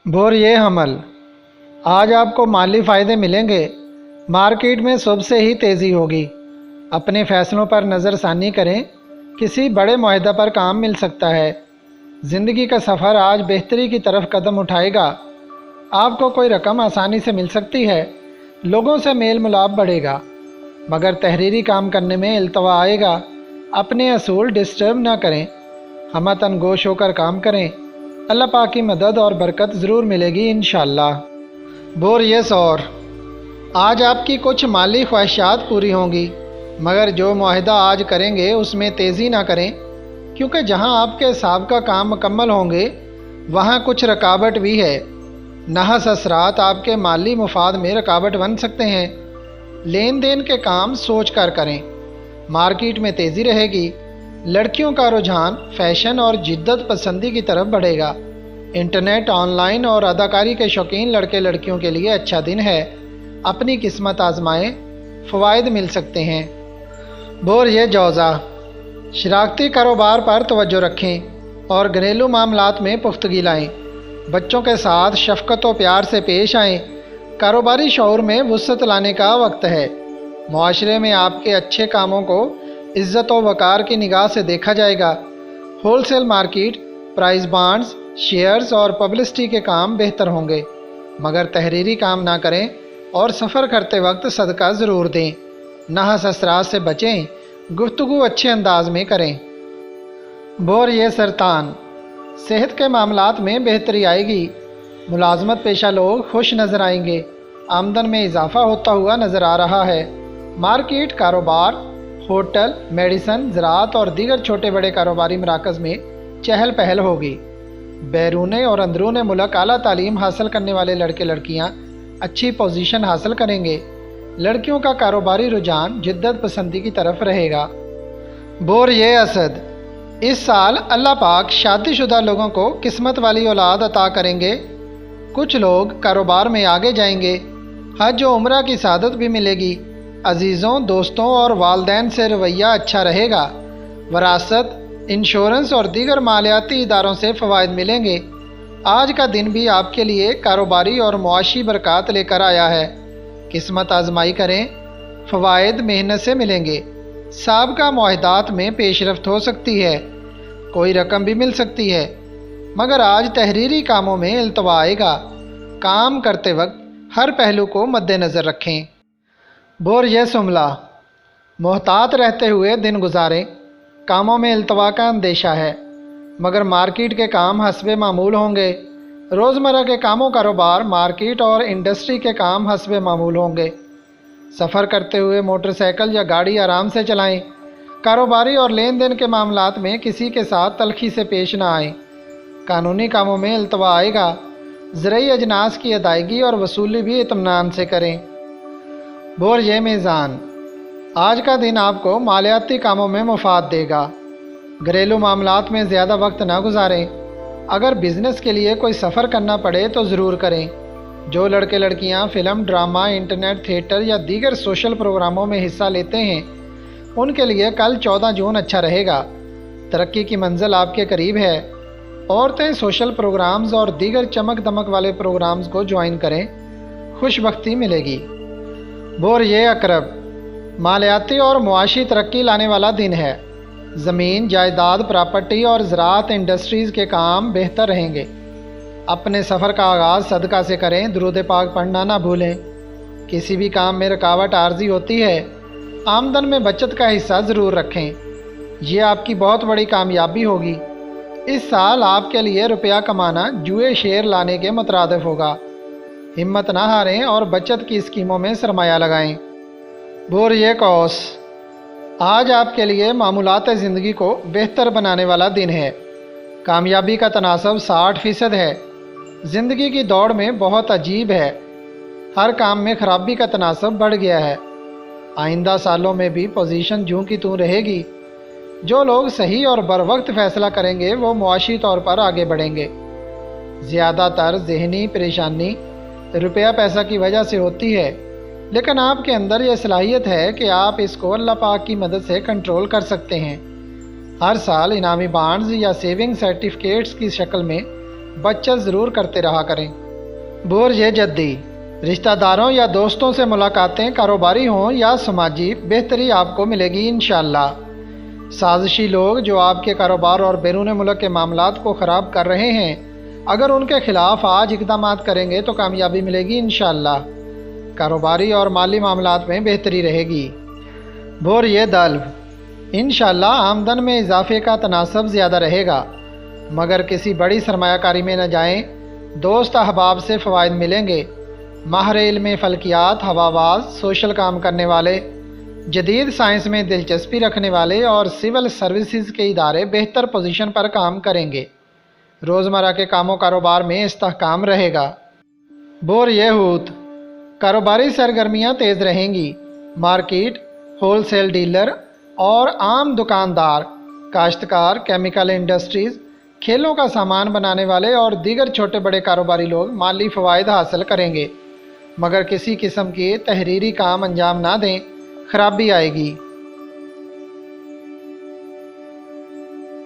बोरिए हमल। आज आपको माली फ़ायदे मिलेंगे। मार्केट में सुबह से ही तेज़ी होगी। अपने फ़ैसलों पर नज़रसानी करें। किसी बड़े मुआहदा पर काम मिल सकता है। ज़िंदगी का सफ़र आज बेहतरी की तरफ कदम उठाएगा। आपको कोई रकम आसानी से मिल सकती है। लोगों से मेल मिलाप बढ़ेगा, मगर तहरीरी काम करने में इल्तवा आएगा। अपने असूल डिस्टर्ब ना करें। हमतन गोश होकर काम करें। अल्लाह पाक की मदद और बरकत ज़रूर मिलेगी इंशाअल्लाह। बोरियस और आज आपकी कुछ माली ख्वाहिशात पूरी होंगी, मगर जो मुआहदा आज करेंगे उसमें तेज़ी ना करें, क्योंकि जहां आपके हिसाब का काम मुकम्मल होंगे वहां कुछ रुकावट भी है। नहस असरात आपके माली मुफाद में रुकावट बन सकते हैं। लेन देन के काम सोच कर करें। मार्केट में तेज़ी रहेगी। लड़कियों का रुझान फैशन और जिद्दत पसंदी की तरफ बढ़ेगा। इंटरनेट, ऑनलाइन और अदाकारी के शौकीन लड़के लड़कियों के लिए अच्छा दिन है। अपनी किस्मत आजमाएं, फ़वाइद मिल सकते हैं। बोरिए जौज़ा, शरारती कारोबार पर तवज्जो रखें और घरेलू मामलात में पुख्तगी लाएं। बच्चों के साथ शफ़क़त व प्यार से पेश आएं। कारोबारी शऊर में वुसअत लाने का वक्त है। मुआशरे में आपके अच्छे कामों को इज़्ज़त व वक़ार की निगाह से देखा जाएगा। Wholesale market, price bonds, shares और पब्लिसिटी के काम बेहतर होंगे, मगर तहरीरी काम ना करें और सफ़र करते वक्त सदका ज़रूर दें। नहस असरात से बचें। गुफ्तगू अच्छे अंदाज में करें। बोरिए सरतान, सेहत के मामलात में बेहतरी आएगी। मुलाजमत पेशा लोग खुश नज़र आएंगे। आमदन में इजाफा होता हुआ नज़र आ रहा है। मार्केट, कारोबार, होटल, मेडिसन, ज़राअत और दीगर छोटे बड़े कारोबारी मराकज़ में चहल पहल होगी। बैरून और अंदरून मुल्क आला तालीम हासिल करने वाले लड़के लड़कियां अच्छी पोजीशन हासिल करेंगे। लड़कियों का कारोबारी रुझान जिद्दत पसंदी की तरफ रहेगा। बोरिए असद, इस साल अल्लाह पाक शादीशुदा लोगों को किस्मत वाली औलाद अता करेंगे। कुछ लोग कारोबार में आगे जाएंगे। हज व उम्रा की सादत भी मिलेगी। अजीज़ों, दोस्तों और वालदैन से रवैया अच्छा रहेगा। वरासत, इंश्योरेंस और दीगर मालियाती इदारों से फ़वाइद मिलेंगे। आज का दिन भी आपके लिए कारोबारी और मुआशी बरक़ात लेकर आया है। किस्मत आजमाई करें। फ़वाइद मेहनत से मिलेंगे। साबका मुआहदात में पेशरफ्त हो सकती है। कोई रकम भी मिल सकती है, मगर आज तहरीरी कामों में इल्तवा आएगा। काम करते वक्त हर पहलू को मद्देनज़र रखें। बोरिए सुमला, मोहतात रहते हुए दिन गुजारें। कामों में इल्तवा का अंदेशा है, मगर मार्केट के काम हस्बे मामूल होंगे। रोज़मर्रा के कामों कारोबार, मार्केट और इंडस्ट्री के काम हस्बे मामूल होंगे। सफ़र करते हुए मोटरसाइकिल या गाड़ी आराम से चलाएं। कारोबारी और लेन देन के मामलात में किसी के साथ तलखी से पेश ना आएं। कानूनी कामों में इल्तवा आएगा। ज़रई अजनास की अदायगी और वसूली भी इत्मीनान से करें। बोरिए मीज़ान, आज का दिन आपको मालियाती कामों में मुफाद देगा। घरेलू मामलात में ज़्यादा वक्त ना गुजारें। अगर बिज़नेस के लिए कोई सफ़र करना पड़े तो ज़रूर करें। जो लड़के लड़कियां फ़िल्म, ड्रामा, इंटरनेट, थिएटर या दीगर सोशल प्रोग्रामों में हिस्सा लेते हैं, उनके लिए कल 14 जून अच्छा रहेगा। तरक्की की मंजिल आपके करीब है। औरतें सोशल प्रोग्राम्स और दीगर चमक दमक वाले प्रोग्राम्स को ज्वाइन करें। खुशबख्ती मिलेगी। बोरिए अकरब, मालियाती और मुआशी तरक्की लाने वाला दिन है। ज़मीन, जायदाद, प्रॉपर्टी और ज़राअत इंडस्ट्रीज़ के काम बेहतर रहेंगे। अपने सफ़र का आगाज़ सदका से करें। दुरूद पाक पढ़ना ना भूलें। किसी भी काम में रुकावट आर्जी होती है। आमदन में बचत का हिस्सा ज़रूर रखें। ये आपकी बहुत बड़ी कामयाबी होगी। इस साल आपके लिए रुपया कमाना जुए शेयर लाने के मुतरादिफ होगा। हिम्मत ना हारें और बचत की स्कीमों में सरमाया लगाएं। बोरिए कौस, आज आपके लिए मामूलात ज़िंदगी को बेहतर बनाने वाला दिन है। कामयाबी का तनासब 60% है। ज़िंदगी की दौड़ में बहुत अजीब है। हर काम में खराबी का तनासब बढ़ गया है। आइंदा सालों में भी पोजीशन जूं की तूं रहेगी। जो लोग सही और बर वक्त फ़ैसला करेंगे वो मुआशी तौर पर आगे बढ़ेंगे। ज़्यादातर ज़हनी परेशानी रुपया पैसा की वजह से होती है, लेकिन आपके अंदर यह सलाहियत है कि आप इसको अल्लाह पाक की मदद से कंट्रोल कर सकते हैं। हर साल इनामी बॉन्ड्स या सेविंग सर्टिफिकेट्स की शक्ल में बचत ज़रूर करते रहा करें। बुर्ज जद्दी, रिश्तेदारों या दोस्तों से मुलाकातें कारोबारी हों या समाजी बेहतरी आपको मिलेगी इंशाअल्लाह। साजिशी लोग जो आपके कारोबार और बैरून मुल्क के मामलात को ख़राब कर रहे हैं, अगर उनके खिलाफ आज इक़दाम करेंगे तो कामयाबी मिलेगी इंशाअल्लाह। कारोबारी और माली मामलात में बेहतरी रहेगी। बुर्ज दल्व, इंशाअल्लाह आमदन में इजाफे का तनासब ज़्यादा रहेगा, मगर किसी बड़ी सरमायाकारी में न जाएं। दोस्त अहबाब से फ़वाइद मिलेंगे। माहिर इल्म फ़ल्कियात, हवाबाज, सोशल काम करने वाले, जदीद साइंस में दिलचस्पी रखने वाले और सिविल सर्विसेज के इदारे बेहतर पोजीशन पर काम करेंगे। रोज़मर्रा के कामों कारोबार में इस्तेहकाम रहेगा। बुर्ज हूत, कारोबारी सरगर्मियाँ तेज़ रहेंगी। मार्केट, होलसेल डीलर और आम दुकानदार, काश्तकार, केमिकल इंडस्ट्रीज़, खेलों का सामान बनाने वाले और दीगर छोटे बड़े कारोबारी लोग माली फ़वाइद हासिल करेंगे, मगर किसी किस्म के तहरीरी काम अंजाम ना दें, खराबी आएगी।